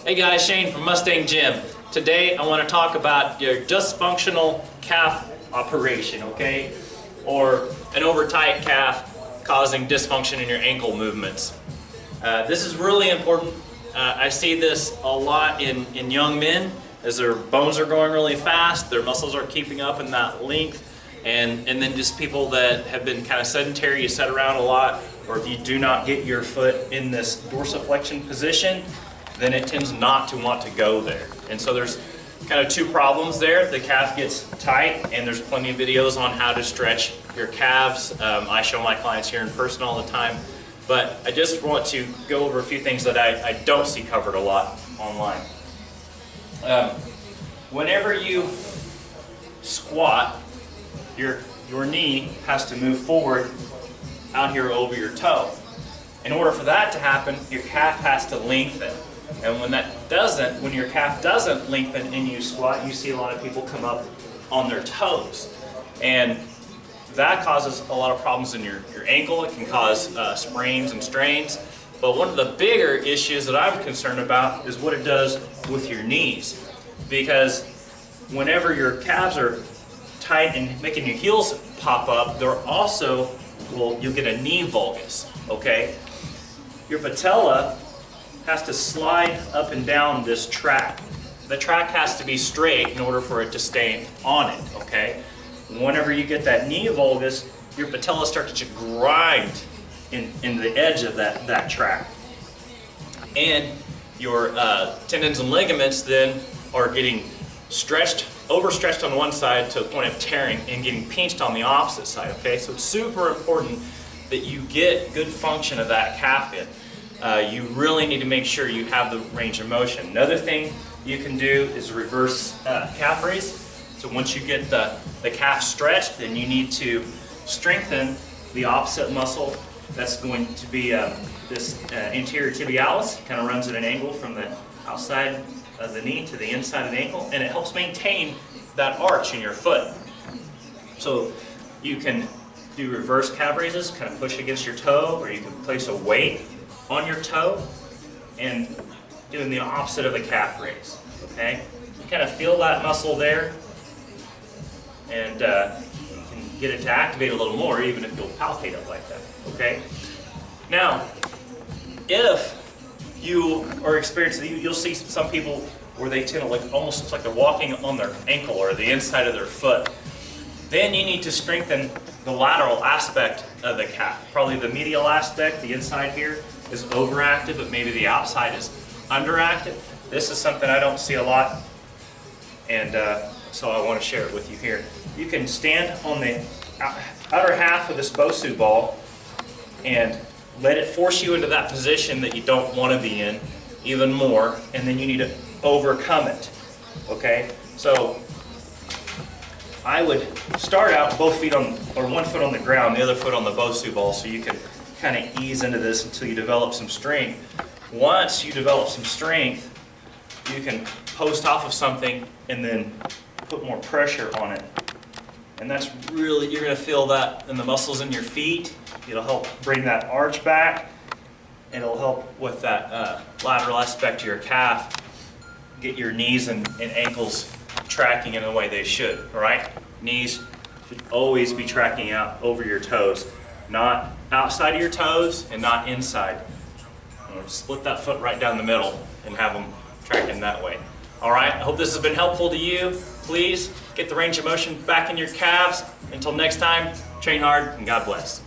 Hey guys, Shane from Mustang Gym. Today I want to talk about your dysfunctional calf operation, okay? Or an over-tight calf causing dysfunction in your ankle movements. This is really important. I see this a lot in young men as their bones are growing really fast, their muscles are keeping up in that length, and then just people that have been kind of sedentary, you sit around a lot, or if you do not get your foot in this dorsiflexion position, then it tends not to want to go there. And so there's kind of two problems there. The calf gets tight, and there's plenty of videos on how to stretch your calves. I show my clients here in person all the time. But I just want to go over a few things that I don't see covered a lot online. Whenever you squat, your knee has to move forward out here over your toe. In order for that to happen, your calf has to lengthen. And when your calf doesn't lengthen and you squat, you see a lot of people come up on their toes. And that causes a lot of problems in your ankle. It can cause sprains and strains. But one of the bigger issues that I'm concerned about is what it does with your knees. Because whenever your calves are tight and making your heels pop up, they're also, you'll get a knee valgus, okay? Your patella has to slide up and down this track. The track has to be straight in order for it to stay on it, okay? Whenever you get that knee valgus, your patella starts to grind in the edge of that track. And your tendons and ligaments then are getting overstretched on one side to the point of tearing and getting pinched on the opposite side, okay? So it's super important that you get good function of that calf in. You really need to make sure you have the range of motion. Another thing you can do is reverse calf raise. So once you get the calf stretched, then you need to strengthen the opposite muscle. That's going to be this anterior tibialis. Kind of runs at an angle from the outside of the knee to the inside of the ankle, and it helps maintain that arch in your foot. So you can do reverse calf raises, kind of push against your toe, or you can place a weight on your toe and doing the opposite of a calf raise, okay? You kind of feel that muscle there, and you can get it to activate a little more even if you'll palpate it like that, okay? Now, if you are experiencing, you'll see some people where they tend to almost looks like they're walking on their ankle or the inside of their foot. Then you need to strengthen the lateral aspect of the calf. Probably the medial aspect, the inside here, is overactive, but maybe the outside is underactive. This is something I don't see a lot, and so I want to share it with you here. You can stand on the outer half of this Bosu ball and let it force you into that position that you don't want to be in even more, and then you need to overcome it, okay? So I would start out both feet on, or one foot on the ground, the other foot on the Bosu ball, so you can kind of ease into this until you develop some strength. Once you develop some strength, you can post off of something and then put more pressure on it. And that's really, you're going to feel that in the muscles in your feet. It'll help bring that arch back. It'll help with that lateral aspect of your calf. Get your knees and ankles tracking in the way they should, all right? Knees should always be tracking out over your toes, not outside of your toes and not inside. Split that foot right down the middle and have them tracking that way. All right, I hope this has been helpful to you. Please get the range of motion back in your calves. Until next time, train hard and God bless.